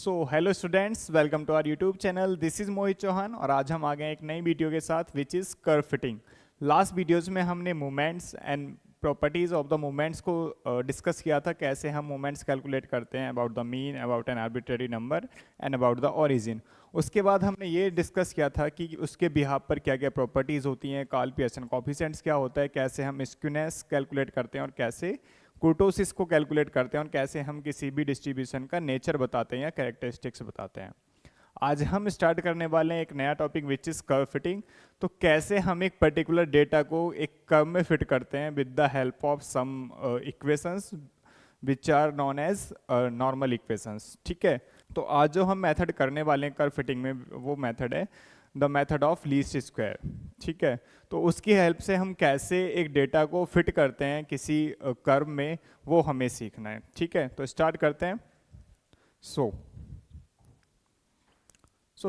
So hello students, welcome to our YouTube channel. This is Mohit Chauhan और आज हम आ गए एक नई वीडियो के साथ which is curve fitting. Last videos में हमने movements and properties of the movements को डिस्कस किया था, कैसे हम मूवमेंट्स कैलकुलेट करते हैं, about the mean, about an arbitrary number and about the origin. उसके बाद हमने ये डिस्कस किया था कि उसके बिहाफ पर क्या क्या प्रॉपर्टीज़ होती हैं, कार्ल पियर्सन कोएफिशिएंट्स क्या होता है, कैसे हम स्क्यूनेस कैलकुलेट करते हैं और कैसे कुर्टोसिस को कैलकुलेट करते हैं और कैसे हम किसी भी डिस्ट्रीब्यूशन का नेचर बताते हैं या कैरेक्टरिस्टिक्स बताते हैं। आज हम स्टार्ट करने वाले हैं एक नया topic which is curve fitting. तो कैसे हम एक पर्टिकुलर डेटा को एक कर्व में फिट करते हैं with the help of some equations which are known as normal equations. ठीक है, तो आज जो हम मेथड करने वाले हैं कर्व फिटिंग में वो मेथड है the method of least square. ठीक है, तो उसकी हेल्प से हम कैसे एक डेटा को फिट करते हैं किसी कर्व में, वो हमें सीखना है। ठीक है, तो स्टार्ट करते हैं। So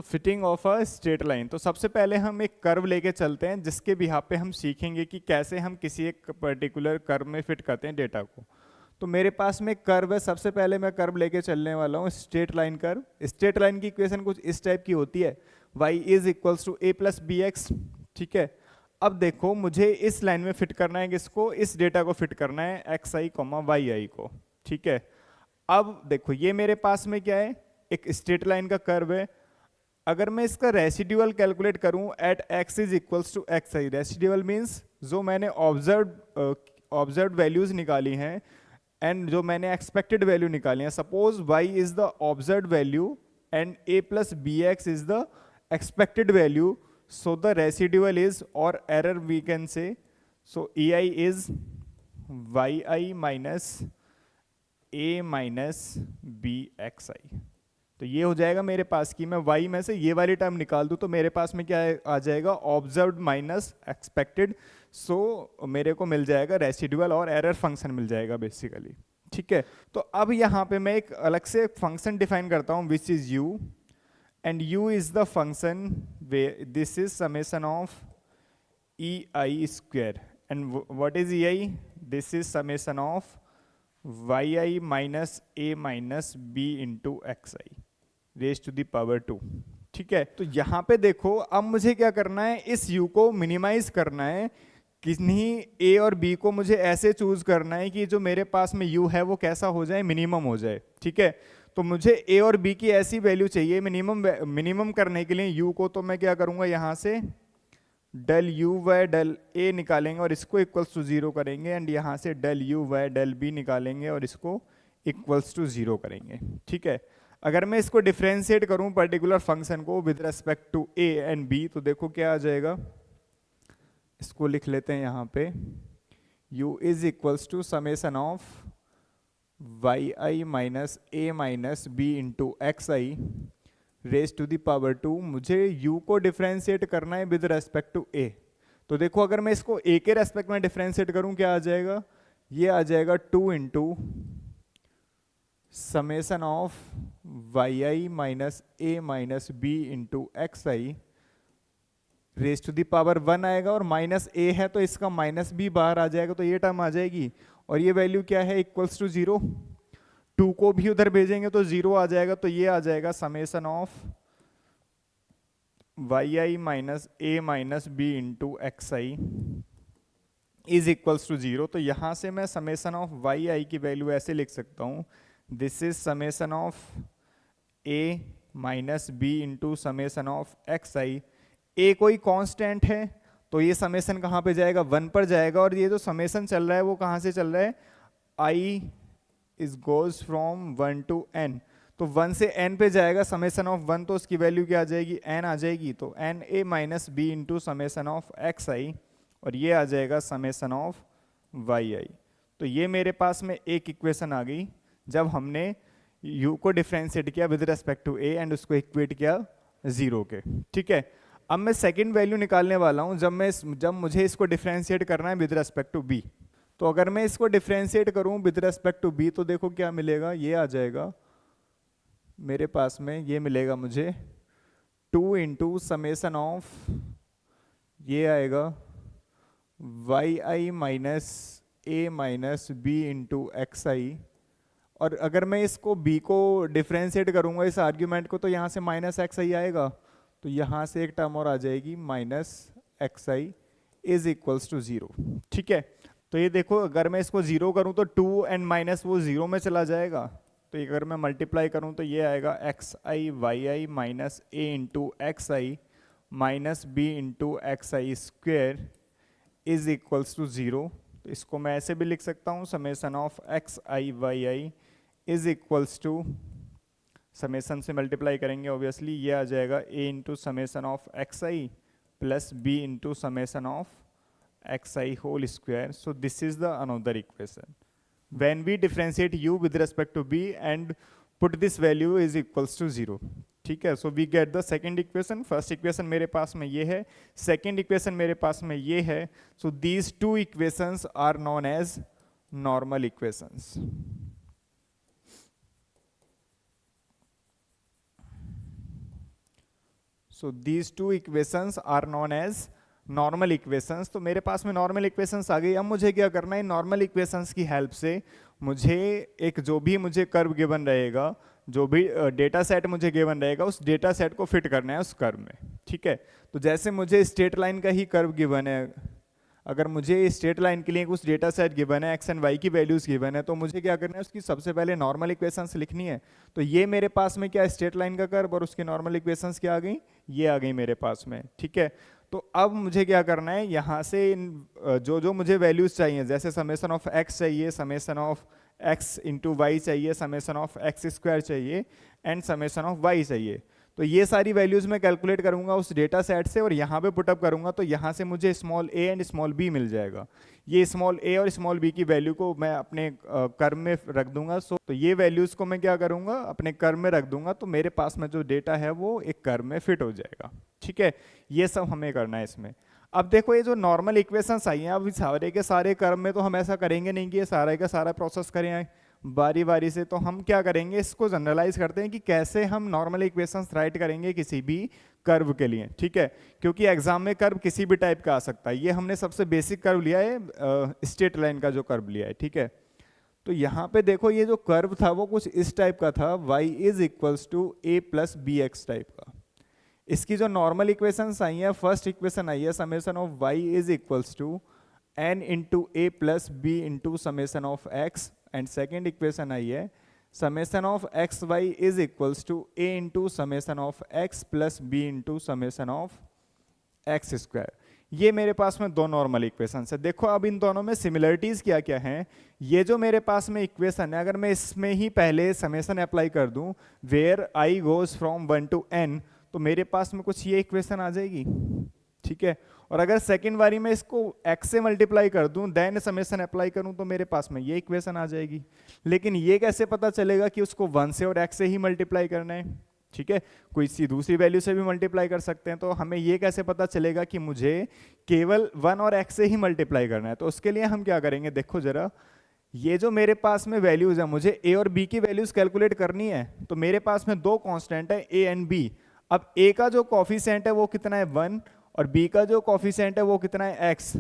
fitting of a straight line. तो सबसे पहले हम एक कर्व लेके चलते हैं जिसके बिहाफ पे हम सीखेंगे कि कैसे हम किसी एक पर्टिकुलर कर्व में फिट करते हैं डेटा को। तो मेरे पास में एक कर्व है, सबसे पहले मैं कर्व लेके चलने वाला हूँ straight line curve. Straight line की इक्वेशन कुछ इस टाइप की होती है, y is equals to a plus B X. ठीक है, अब देखो मुझे इस लाइन में फिट करना है किसको, इस डेटा को फिट करना है एक्स आई कॉमा वाई आई को। ठीक है, अब देखो ये मेरे पास में क्या है, एक स्ट्रेट लाइन का कर्व है। अगर मैं इसका रेसिड्यूअल कैलकुलेट करूं at x is equals to X I, residual means जो मैंने ऑब्जर्व वैल्यूज निकाली हैं एंड जो मैंने एक्सपेक्टेड वैल्यू निकाली है। Suppose y is the observe value and a plus B X is the expected value, so the residual is, or error we can say, so ei is yi minus a minus bxi। तो ये हो जाएगा मेरे पास की, मैं y में से ये वाली टर्म निकाल दूं तो मेरे पास में क्या आ जाएगा, ऑब्जर्व्ड माइनस एक्सपेक्टेड। सो मेरे को मिल जाएगा रेसिडुअल और एरर फंक्शन मिल जाएगा बेसिकली। ठीक है, तो अब यहाँ पे मैं एक अलग से फंक्शन डिफाइन करता हूँ which is u, and u is the function where this is summation of ei square, and what is ei, this is summation of yi minus a minus b into xi raised to the power 2। ठीक है, तो यहाँ पे देखो अब मुझे क्या करना है, इस u को मिनिमाइज करना है। किन्हीं a और b को मुझे ऐसे चूज करना है कि जो मेरे पास में u है वो कैसा हो जाए, मिनिमम हो जाए। ठीक है, तो मुझे a और b की ऐसी वैल्यू चाहिए मिनिमम करने के लिए u को, तो मैं क्या करूंगा, यहाँ से del u by del a निकालेंगे और इसको इक्वल्स टू 0 करेंगे, एंड यहाँ से del u by del b निकालेंगे और इसको इक्वल्स टू 0 करेंगे। ठीक है, अगर मैं इसको डिफ्रेंशिएट करूं पर्टिकुलर फंक्शन को with respect to a and b, तो देखो क्या आ जाएगा, इसको लिख लेते हैं यहाँ पे, u is equals to summation of yi minus a minus b into x I raise to the power 2। मुझे u को डिफ्रेंशिएट करना है विद रेस्पेक्ट टू a। तो देखो अगर मैं इसको a के रेस्पेक्ट में डिफ्रेंशिएट करूं क्या आ जाएगा, ये आ जाएगा 2 into summation of yi minus a minus b into x I raise to the power 1 आएगा, और माइनस a है तो इसका माइनस b बाहर आ जाएगा, तो ये टर्म आ जाएगी, और ये वैल्यू क्या है, इक्वल्स टू 0। 2 को भी उधर भेजेंगे तो 0 आ जाएगा, तो ये आ जाएगा summation of yi minus a minus b into x i is equals to 0। तो यहां से मैं समेशन ऑफ yi की वैल्यू ऐसे लिख सकता हूं, this is summation of a minus b into summation of x i. a कोई कांस्टेंट है तो ये समेशन कहाँ पे जाएगा, 1 पर जाएगा, और ये जो समेशन चल रहा है वो कहाँ से चल रहा है, i is goes from 1 to n, तो 1 से n पे जाएगा समेशन ऑफ 1, तो उसकी वैल्यू क्या आ जाएगी, n आ जाएगी, तो n a minus b into summation of x i, और ये आ जाएगा समेशन ऑफ वाई आई। तो ये मेरे पास में एक इक्वेशन आ गई जब हमने u को डिफ्रेंशिएट किया with respect to a and उसको इक्वेट किया 0 के। ठीक है, अब मैं सेकंड वैल्यू निकालने वाला हूं जब मुझे इसको डिफ्रेंशिएट करना है विद रेस्पेक्ट टू b। तो अगर मैं इसको डिफ्रेंशिएट करूं विद रेस्पेक्ट टू b, तो देखो क्या मिलेगा, ये आ जाएगा मेरे पास में, ये मिलेगा मुझे 2 इंटू समेशन ऑफ, ये आएगा yi minus a minus b into x i, और अगर मैं इसको b को डिफ्रेंशिएट करूंगा इस आर्ग्यूमेंट को, तो यहाँ से माइनस एक्स आई आएगा, तो यहाँ से एक टर्म और आ जाएगी minus x i is equals to 0। ठीक है, तो ये देखो अगर मैं इसको 0 करूँ तो 2 एंड माइनस वो 0 में चला जाएगा, तो अगर मैं मल्टीप्लाई करूँ तो ये आएगा x i y i minus a into x i minus b into x i square is equals to 0। तो इसको मैं ऐसे भी लिख सकता हूँ, summation of x i y i is equals to, summation से मल्टीप्लाई करेंगे ऑब्वियसली, ये आ जाएगा a into summation of x i plus b into summation of x i whole square. So this is the another equation when we differentiate u with respect to b and put this value is equals to 0। ठीक है, so we get the second equation। first equation मेरे पास में ये है, second equation मेरे पास में ये है। so these two equations are known as normal equations। so these two equations are known as normal equations. तो मेरे पास में नॉर्मल इक्वेशंस आ गई। अब मुझे क्या करना है, नॉर्मल इक्वेशंस की हेल्प से मुझे एक जो भी मुझे कर्व गिवन रहेगा, जो भी डेटा सेट मुझे गिवन रहेगा, उस डेटा सेट को फिट करना है उस कर्व में। ठीक है, तो जैसे मुझे स्ट्रेट लाइन का ही कर्व गिवन है, अगर मुझे स्ट्रेट लाइन के लिए कुछ डेटा सेट गिवन है, एक्स एंड वाई की वैल्यूज गिवन है, तो मुझे क्या करना है, उसकी सबसे पहले नॉर्मल इक्वेशंस लिखनी है। तो ये मेरे पास में क्या स्ट्रेट लाइन का कर्व और उसकी नॉर्मल इक्वेशंस क्या आ गई, ये आ गई मेरे पास में। ठीक है, तो अब मुझे क्या करना है, यहाँ से जो जो मुझे वैल्यूज चाहिए, जैसे समेसन ऑफ एक्स चाहिए, summation of x into y चाहिए, समेसन ऑफ एक्स स्क्वायर चाहिए एंड समेसन ऑफ वाई चाहिए, तो ये सारी वैल्यूज मैं कैलकुलेट करूंगा उस डेटा सेट से और यहाँ पे पुटअप करूंगा, तो यहाँ से मुझे small a and small b मिल जाएगा। ये स्मॉल ए और स्मॉल बी की वैल्यू को मैं अपने कर्व में रख दूंगा। सो तो ये वैल्यूज को मैं क्या करूंगा, अपने कर्व में रख दूंगा, तो मेरे पास में जो डेटा है वो एक कर्व में फिट हो जाएगा। ठीक है, ये सब हमें करना है इसमें। अब देखो ये जो नॉर्मल इक्वेशंस आई हैं, अब सारे के सारे कर्व में तो हम ऐसा करेंगे नहीं कि ये सारे का सारा प्रोसेस करें बारी बारी से, तो हम क्या करेंगे, इसको जनरलाइज करते हैं कि कैसे हम नॉर्मल इक्वेशंस राइट करेंगे किसी भी कर्व के लिए। ठीक है, क्योंकि एग्जाम में कर्व किसी भी टाइप का आ सकता है। ये हमने सबसे बेसिक कर्व लिया है, स्ट्रेट लाइन का जो कर्व लिया है। ठीक है, तो यहाँ पे देखो ये जो कर्व था वो कुछ इस टाइप का था, y is equals to a plus B x type का। इसकी जो नॉर्मल इक्वेशंस आई है, फर्स्ट इक्वेशन आई है summation of y is equals to n into a plus b into summation of x, and second equation आई है summation of x y is equals to a into summation of x plus b into summation of x square. ये मेरे पास में दो normal equation है। देखो अब इन दोनों में सिमिलरिटीज क्या क्या हैं। ये जो मेरे पास में इक्वेशन है, अगर मैं इसमें ही पहले समेसन अप्लाई कर दूं where i goes from 1 to n, तो मेरे पास में कुछ ये इक्वेशन आ जाएगी। ठीक है, और अगर सेकंड बारी में इसको x से मल्टीप्लाई कर दूं देन समेसन अप्लाई करूं, तो मेरे पास में ये इक्वेशन आ जाएगी। लेकिन ये कैसे पता चलेगा कि उसको 1 से और x से ही मल्टीप्लाई करना है। ठीक है, कोई सी दूसरी वैल्यू से भी मल्टीप्लाई कर सकते हैं, तो हमें ये कैसे पता चलेगा कि मुझे केवल 1 और x से ही मल्टीप्लाई करना है। तो उसके लिए हम क्या करेंगे, देखो जरा, ये जो मेरे पास में वैल्यूज है, मुझे a और b की वैल्यूज कैलकुलेट करनी है। तो मेरे पास में दो कॉन्स्टेंट है a एंड b। अब a का जो कॉफिशिएंट है वो कितना है 1, और b का जो कॉफिशिएंट है वो कितना है x।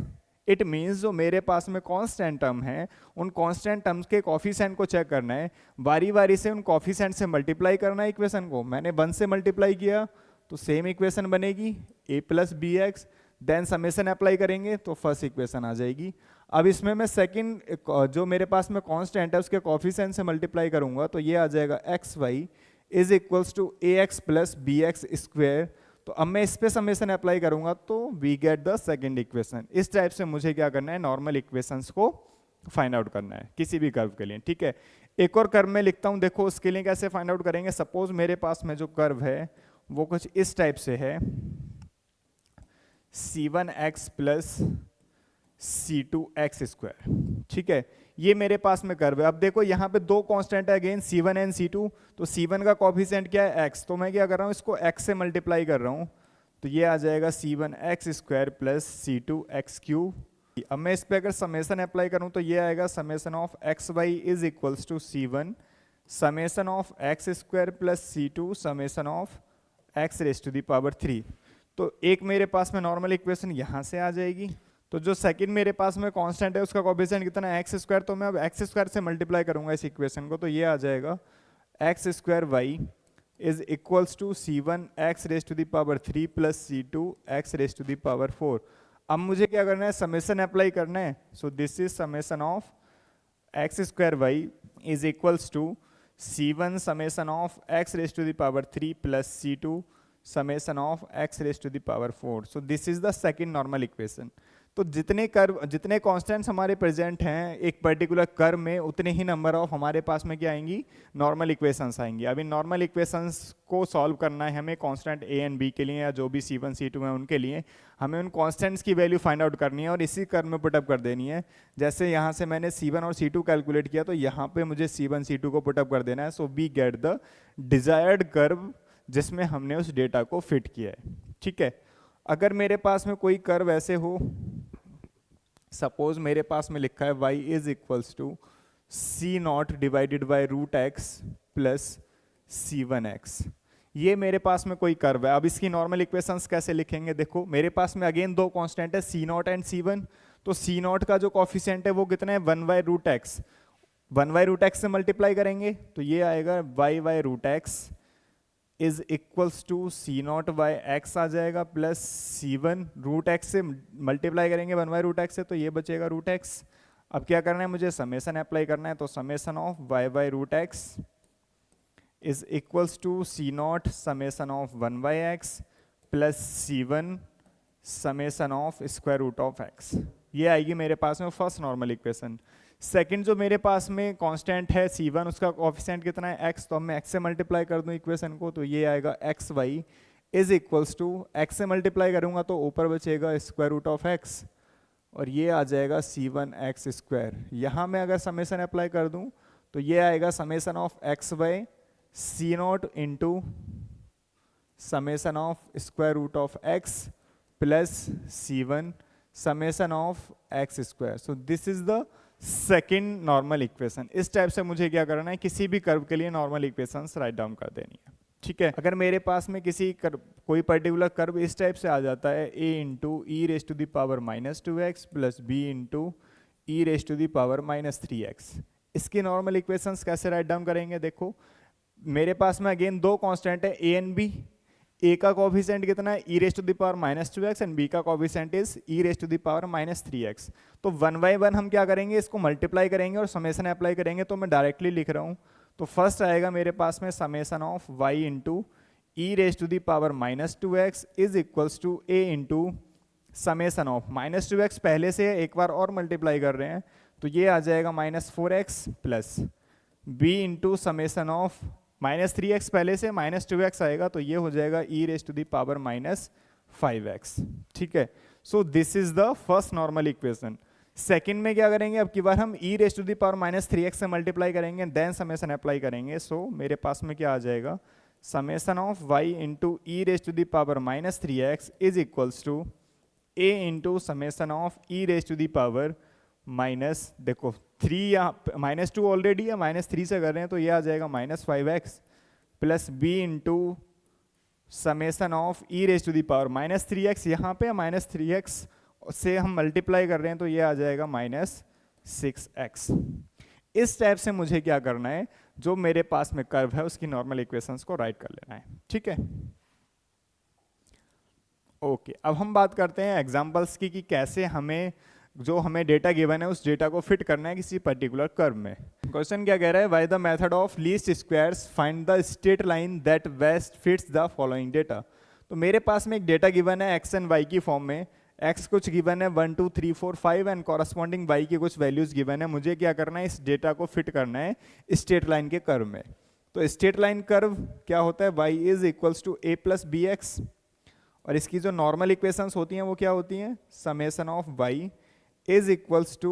इट मीन्स जो मेरे पास में कांस्टेंट टर्म है, उन कांस्टेंट टर्म्स के कॉफिशिएंट को चेक करना है, बारी बारी से उन कॉफिशिएंट से मल्टीप्लाई करना है इक्वेशन को। मैंने 1 से मल्टीप्लाई किया तो सेम इक्वेशन बनेगी a plus B x, then summation apply करेंगे तो फर्स्ट इक्वेशन आ जाएगी। अब इसमें मैं सेकंड जो मेरे पास में कांस्टेंट है उसके कॉफिशिएंट से मल्टीप्लाई करूंगा, तो ये आ जाएगा x y is equals to a x plus B x square. तो अब मैं इस पे समेसन अप्लाई करूंगा तो we get the second equation. इस टाइप से मुझे क्या करना है, नॉर्मल इक्वेशंस को फाइंड आउट करना है किसी भी कर्व के लिए। ठीक है, एक और कर्व में लिखता हूं, देखो उसके लिए कैसे फाइंड आउट करेंगे। सपोज मेरे पास में जो कर्व है वो कुछ इस टाइप से है, c1x प्लस c2x स्क्वायर। ठीक है, ये मेरे पास में कर्व है। अब देखो यहाँ पे दो कांस्टेंट है अगेन c1 एंड c2, तो c1 का कॉफिशिएंट क्या है x, तो मैं क्या कर रहा हूँ इसको x से मल्टीप्लाई कर रहा हूँ, तो ये आ जाएगा c1x square plus c2x cube. अब मैं इस पे अगर समेसन अप्लाई करूँ तो ये आएगा summation of x y is equals to c1 summation of x square plus c2 summation of x raise to the power 3। तो एक मेरे पास में नॉर्मल इक्वेशन यहाँ से आ जाएगी। तो जो सेकंड मेरे पास में कांस्टेंट है उसका कोएफिशिएंट कितना है एक्स स्क्वायर, तो मैं अब एक्स स्क्वायर से मल्टीप्लाई करूंगा इस इक्वेशन को, तो ये आ जाएगा x square y is equals to c one x raise to the power 3 plus c two x raise to the power 4। अब मुझे क्या करना है, समेशन अप्लाई करना है। So this is summation of x square y is equals to c one summation of x raise to the power 3 plus c two summation of x raise to the power 4। So this is the second normal equation. तो जितने curve, जितने constants हमारे present हैं एक particular curve में, उतने ही number of हमारे पास में क्या आएंगी, नॉर्मल इक्वेशंस आएंगी। अभी नॉर्मल इक्वेशंस को सॉल्व करना है हमें कांस्टेंट ए एंड बी के लिए, या जो भी C1 C2 है उनके लिए हमें उन कांस्टेंट्स की वैल्यू फाइंड आउट करनी है और इसी कर्व में पुटअप कर देनी है। जैसे यहाँ से मैंने C1 और C2 कैलकुलेट किया, तो यहाँ पे मुझे C1 C2 को पुटअप कर देना है। So we get the desired curve जिसमें हमने उस डेटा को फिट किया है। ठीक है, अगर मेरे पास में कोई कर्व ऐसे हो, सपोज मेरे पास में लिखा है y is equals to c nought divided by root x plus C1x, ये मेरे पास में कोई कर्व है। अब इसकी नॉर्मल इक्वेशंस कैसे लिखेंगे, देखो मेरे पास में अगेन दो कांस्टेंट है C नॉट एंड C1। तो C नॉट का जो कोफिशिएंट है वो कितना है, 1 by root x, 1 by root x से मल्टीप्लाई करेंगे तो ये आएगा y by root x is equals to c naught by x आ जाएगा, प्लस C1 रूट एक्स से मल्टीप्लाई करेंगे 1 बाई रूट एक्स से, तो ये बचेगा रूट एक्स। अब क्या करना है, मुझे समेशन अप्लाई करना है, तो summation of y by root x is equals to c nought summation of 1 by x plus C1 summation of square root of x. ये आएगी मेरे पास में फर्स्ट नॉर्मल इक्वेशन। सेकंड जो मेरे पास में कांस्टेंट है C1, उसका कोएफिशिएंट कितना है x, तो अब मैं x से मल्टीप्लाई कर दूं इक्वेशन को, तो ये आएगा x y is equals to, x से मल्टीप्लाई करूंगा तो ऊपर बचेगा स्क्वायर रूट ऑफ x और ये आ जाएगा C1x स्क्वायर। यहाँ मैं अगर समेशन अप्लाई कर दूं तो ये आएगा summation of x by c nought into summation of square root of x plus C1 summation of x square. So this is the second normal equation. इस टाइप से मुझे क्या करना है, किसी भी कर्व के लिए नॉर्मल इक्वेशंस राइट डाउन कर देनी है। ठीक है, अगर मेरे पास में किसी कोई पर्टिकुलर कर्व इस टाइप से आ जाता है a into e raise to the power -2x plus b into e raise to the power -3x, इसकी नॉर्मल इक्वेशंस कैसे राइट डाउन करेंगे, देखो मेरे पास में अगेन दो कांस्टेंट है a एंड b। a का कोएफिशिएंट कितना है, e raise to the power -2x and b का coefficient is e raise to the power -3x। तो 1 बाई 1 हम क्या करेंगे, इसको मल्टीप्लाई करेंगे और समेशन अप्लाई करेंगे। तो मैं डायरेक्टली लिख रहा हूँ, तो फर्स्ट आएगा मेरे पास में summation of y into e raise to the power -2x is equals to a into summation of -2x पहले से एक बार और मल्टीप्लाई कर रहे हैं, तो ये आ जाएगा -4x plus b into summation of -3x पहले से -2x आएगा, तो ये हो जाएगा e raise to the power -5x। ठीक है, so this is the first normal equation. Second में क्या करेंगे, अब की बार हम e raise to the power -3x से मल्टीप्लाई करेंगे, देन समेशन अप्लाई करेंगे। सो मेरे पास में क्या आ जाएगा, summation of y into e raise to the power -3x is equals to a into summation of e raise to the power minus, देखो 3 यहाँ -2 ऑलरेडी है, -3 से कर रहे हैं, तो ये आ जाएगा -5x plus b into summation of e raise to the power -3x, यहाँ पे -3x से हम मल्टीप्लाई कर रहे हैं, तो ये आ जाएगा -6x। इस टाइप से मुझे क्या करना है, जो मेरे पास में कर्व है उसकी नॉर्मल इक्वेशंस को राइट कर लेना है। ठीक है, ओके, अब हम बात करते हैं एग्जांपल्स की कि कैसे हमें जो हमें डेटा गिवन है उस डेटा को फिट करना है किसी पर्टिकुलर कर्व में। क्वेश्चन क्या कह रहा है, bye the method of least squares find the straight line that best fits the following data. तो मेरे पास में एक डेटा गिवन है एक्स एंड वाई की फॉर्म में, एक्स कुछ गिवन है 1 2 3 4 5 एंड कॉरस्पॉन्डिंग वाई की कुछ वैल्यूज गिवन है। मुझे क्या करना है, इस डेटा को फिट करना है स्ट्रेट लाइन के कर्व में। तो स्ट्रेट लाइन कर्व क्या होता है, y is equals to a plus B x, और इसकी जो नॉर्मल इक्वेशंस होती हैं वो क्या होती हैं, summation of y is equals to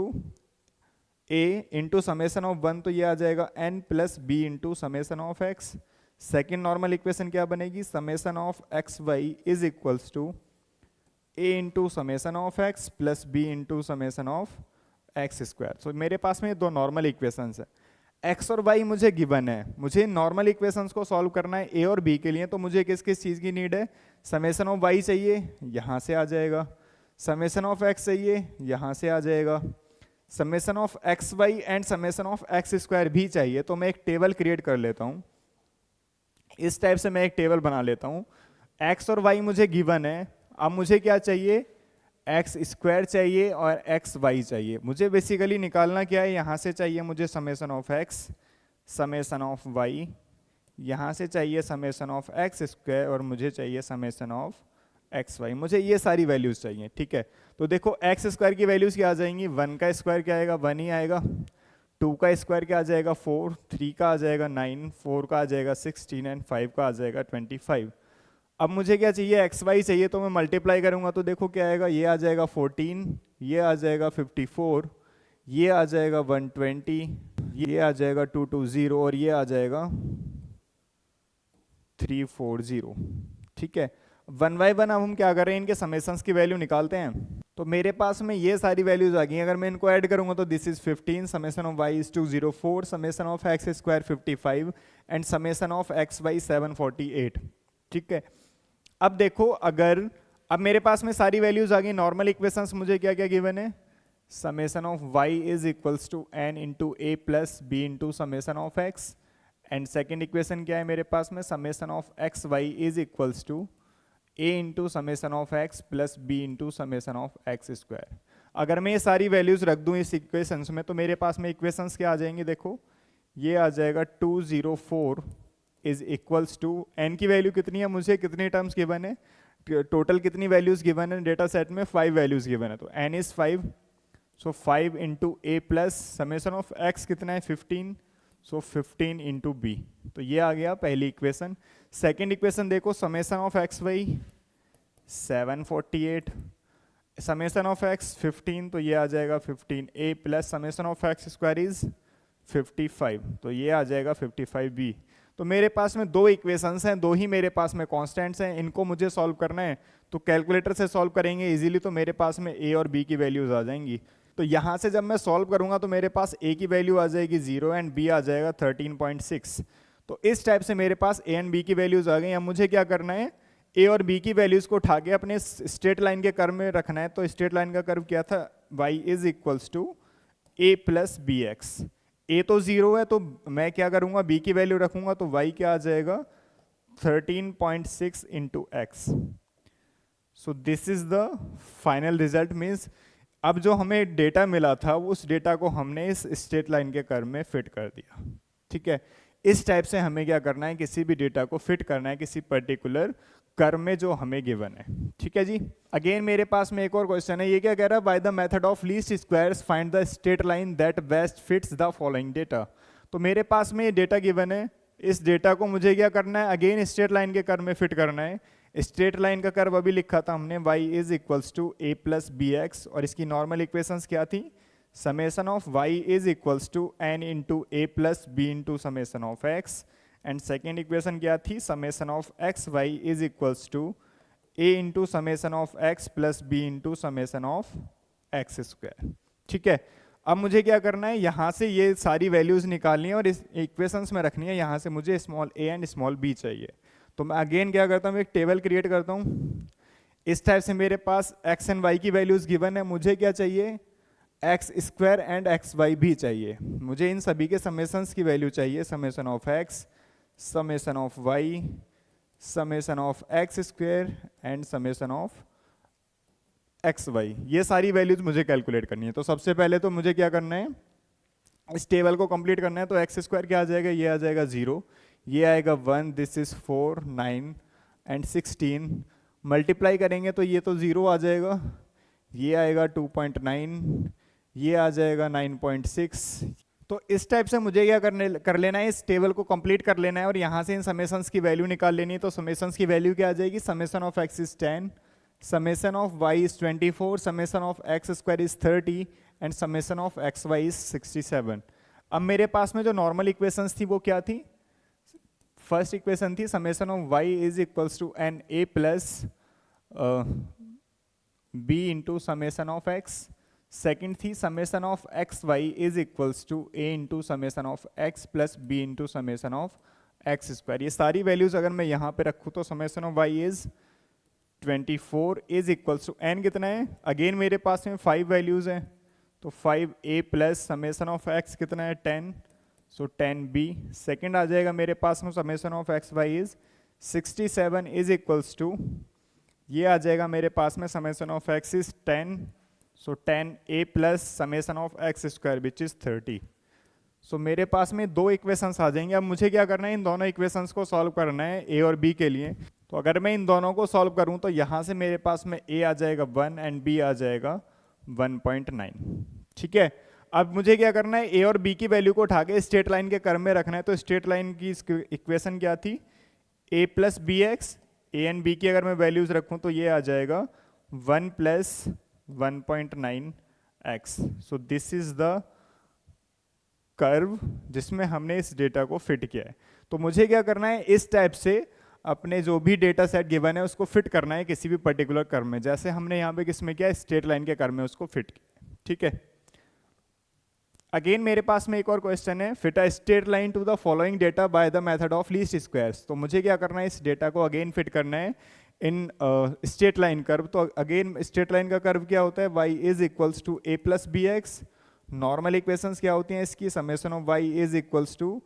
a into summation of 1, तो ये आ जाएगा n plus b into summation of x। Second normal equation क्या बनेगी, summation of x y is equals to a into summation of x plus b into summation of x square. So मेरे पास में दो नॉर्मल इक्वेशंस है, x और y मुझे given है, मुझे नॉर्मल इक्वेशंस को सॉल्व करना है a और b के लिए। तो मुझे किस किस चीज़ की नीड है, समेशन ऑफ y चाहिए, यहाँ से आ जाएगा, समेशन ऑफ एक्स चाहिए, यहाँ से आ जाएगा। Summation of x y and summation of x square भी चाहिए, तो मैं एक टेबल क्रिएट कर लेता हूँ। इस टाइप से मैं एक टेबल बना लेता हूँ। एक्स और वाई मुझे गिवन है, अब मुझे क्या चाहिए, एक्स स्क्वायर चाहिए और एक्स वाई चाहिए। मुझे बेसिकली निकालना क्या है, यहाँ से चाहिए मुझे summation of x, summation of y, यहाँ से चाहिए समेशन ऑफ एक्स स्क्वायर और मुझे चाहिए समेशन ऑफ एक्स वाई। मुझे ये सारी वैल्यूज चाहिए, ठीक है। तो देखो एक्स स्क्वायर की वैल्यूज क्या आ जाएंगी, 1 का स्क्वायर क्या आएगा, 1 ही आएगा। 2 का स्क्वायर क्या आ जाएगा, 4, 3 का आ जाएगा 9, 4 का आ जाएगा 16 एंड 5 का आ जाएगा 25। अब मुझे क्या चाहिए, एक्स वाई चाहिए, तो मैं मल्टीप्लाई करूंगा तो देखो क्या आएगा, ये आ जाएगा 14, ये आ जाएगा 54, ये आ जाएगा 120, ये आ जाएगा 220 और ये आ जाएगा 340। ठीक है, 1 बाय 1 अब हम क्या कर रहे हैं, इनके समेशंस की वैल्यू निकालते हैं। तो मेरे पास में ये सारी वैल्यूज आ गई, अगर मैं इनको ऐड करूंगा तो this is 15, summation of y is 204, summation of x square 55 and summation of x y 748। ठीक है, अब देखो अगर अब मेरे पास में सारी वैल्यूज आ गई, नॉर्मल इक्वेशंस मुझे क्या क्या गिवन है, summation of y is equals to n into a plus b into summation of x, and second equation क्या है मेरे पास में, summation of x y is equals to a into summation of x plus b into summation of x square. अगर मैं ये सारी values रख दूं इस इक्वेशंस में तो मेरे पास में इक्वेशंस क्या आ जाएंगे, देखो ये आ जाएगा 204 इज इक्वल्स टू, एन की वैल्यू कितनी है, मुझे कितनी टर्म्स गिवन है, टोटल कितनी वैल्यूज गिवन है डेटा सेट में, 5 वैल्यूज गिवन है, तो n is 5, so 5 into a plus summation of x कितना है 15, सो 15 इंटू बी। तो ये आ गया पहली इक्वेशन। सेकेंड इक्वेशन देखो, summation of x y 748, summation of x 15, तो ये आ जाएगा 15 a plus summation of x square is 55, तो ये आ जाएगा 55 बी। तो मेरे पास में दो इक्वेशंस हैं, दो ही मेरे पास में कॉन्स्टेंट्स हैं, इनको मुझे सॉल्व करना है तो कैलकुलेटर से सॉल्व करेंगे इजीली, तो मेरे पास में ए और बी की वैल्यूज आ जाएंगी। तो यहाँ से जब मैं सॉल्व करूंगा तो मेरे पास ए की वैल्यू आ जाएगी 0 एंड बी आ जाएगा 13.6। तो इस टाइप से मेरे पास ए एंड बी की वैल्यूज आ गई। अब मुझे क्या करना है, ए और बी की वैल्यूज को उठा के अपने स्ट्रेट लाइन के कर्व में रखना है। तो स्ट्रेट लाइन का कर्व क्या था, y is equals to a plus B x. A तो 0 है तो मैं क्या करूंगा, b की वैल्यू रखूंगा, तो y क्या आ जाएगा 13.6 into x. So this is the final result, means अब जो हमें डेटा मिला था उस डेटा को हमने इस स्ट्रेट लाइन के कर्व में फिट कर दिया। ठीक है, इस टाइप से हमें क्या करना है, किसी भी डेटा को फिट करना है किसी पर्टिकुलर कर्व में जो हमें गिवन है। ठीक है जी, अगेन मेरे पास में एक और क्वेश्चन है, ये क्या कह रहा है, bye the method of least squares find the straight line that best fits the following data. तो मेरे पास में ये डेटा गिवन है, इस डेटा को मुझे क्या करना है, अगेन स्ट्रेट लाइन के कर्व में फिट करना है। स्ट्रेट लाइन का कर्व अभी लिखा था हमने, y is equals to a plus B x, और इसकी नॉर्मल इक्वेशंस क्या थी, summation of y is equals to n into a plus b into summation of x, and second equation क्या थी, summation of x y is equals to a into summation of x plus b into summation of x square. ठीक है, अब मुझे क्या करना है, यहाँ से ये सारी वैल्यूज निकालनी है और इस इक्वेशंस में रखनी है। यहाँ से मुझे small a and small b चाहिए, तो मैं अगेन क्या करता हूँ, एक टेबल क्रिएट करता हूँ। इस टाइप से मेरे पास x एंड y की वैल्यूज गिवन है, मुझे क्या चाहिए, x square and x y भी चाहिए। मुझे इन सभी के समेशंस की वैल्यू चाहिए, summation of x, summation of y, summation of x square and summation of x y. ये सारी वैल्यूज मुझे कैलकुलेट करनी है। तो सबसे पहले तो मुझे क्या करना है, इस टेबल को कंप्लीट करना है। तो एक्स स्क्वायर क्या आ जाएगा, ये आ जाएगा 0, ये आएगा 1, दिस इज 4, 9 एंड 16। मल्टीप्लाई करेंगे तो ये तो 0 आ जाएगा, ये आएगा 2.9, ये आ जाएगा 9.6। तो इस टाइप से मुझे क्या कर लेना है, इस टेबल को कंप्लीट कर लेना है और यहाँ से इन समेशंस की वैल्यू निकाल लेनी है। तो समेशंस की वैल्यू क्या आ जाएगी, summation of x is 10, summation of y is 24, summation of x square is 30 and summation of x y is 67। अब मेरे पास में जो नॉर्मल इक्वेशंस थी वो क्या थी, फर्स्ट इक्वेशन थी summation of y is equals to n a plus b into summation of x, second थी summation of x y is equals to a into summation of x plus b into summation of x square. ये सारी values अगर मैं यहाँ पे रखूँ तो summation of y is 24 is equals to n कितना है, अगेन मेरे पास में 5 वैल्यूज हैं, तो 5a plus summation of x कितना है 10, सो 10b। सेकेंड आ जाएगा मेरे पास में summation of x y is 67 is equals to, ये आ जाएगा मेरे पास में summation of x is 10, so 10a plus summation of x square which is 30। So मेरे पास में दो इक्वेशंस आ जाएंगे। अब मुझे क्या करना है, इन दोनों इक्वेशंस को सॉल्व करना है a और b के लिए। तो अगर मैं इन दोनों को सॉल्व करूं तो यहाँ से मेरे पास में a आ जाएगा 1 एंड b आ जाएगा 1.9। ठीक है, अब मुझे क्या करना है, a और b की वैल्यू को उठा के स्ट्रेट लाइन के कर्व में रखना है। तो स्ट्रेट लाइन की इक्वेशन क्या थी, a plus B x, a and b की अगर मैं वैल्यूज रखूं तो ये आ जाएगा 1 plus 1.9 x. So this is the curve जिसमें हमने इस डेटा को फिट किया है। तो मुझे क्या करना है, इस टाइप से अपने जो भी डेटा सेट गिवन है उसको फिट करना है किसी भी पर्टिकुलर कर्व में, जैसे हमने यहाँ पे किसमें किया, स्ट्रेट लाइन के कर्व में उसको फिट किया। ठीक है, अगेन मेरे पास में एक और क्वेश्चन है, fit a straight line to the following data by the method of least squares. तो मुझे क्या करना है, इस डेटा को अगेन फिट करना है इन स्ट्रेट लाइन कर्व। तो अगेन स्ट्रेट लाइन का कर्व क्या होता है, y is equals to a plus B x. Normal equations क्या होती हैं इसकी, summation of y is equals to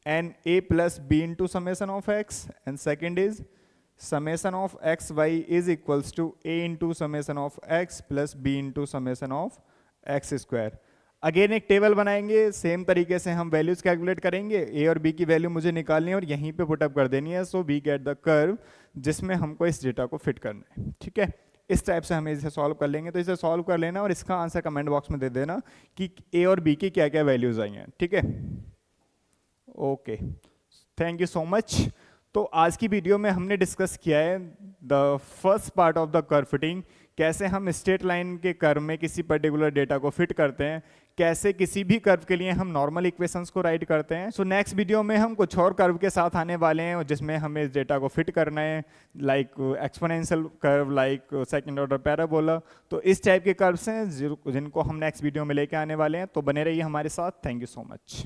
n a plus b into summation of x, and second is summation of x y is equals to a into summation of x plus b into summation of x square. Again एक table बनाएंगे, same तरीके से हम values calculate करेंगे, ए और B की value मुझे निकालनी है और यहीं पे पुटअप कर देनी है। So we get the curve जिसमें हमको इस डेटा को फिट करना है। ठीक है, इस टाइप से हम इसे सॉल्व कर लेंगे। तो इसे सॉल्व कर लेना और इसका आंसर कमेंट बॉक्स में दे देना कि ए और बी की क्या क्या वैल्यूज आई हैं। ठीक है, okay, thank you so much. तो आज की वीडियो में हमने डिस्कस किया है the first part of the curve fitting, कैसे हम स्ट्रेट लाइन के कर्व में किसी पर्टिकुलर डेटा को फिट करते हैं, कैसे किसी भी कर्व के लिए हम नॉर्मल इक्वेशंस को राइट करते हैं। सो नेक्स्ट वीडियो में हम कुछ और कर्व के साथ आने वाले हैं जिसमें हमें इस डेटा को फिट करना है, like exponential curve, like second order parabola. तो इस टाइप के कर्व्स हैं जिनको हम नेक्स्ट वीडियो में लेके आने वाले हैं। तो बने रहिए हमारे साथ। Thank you so much.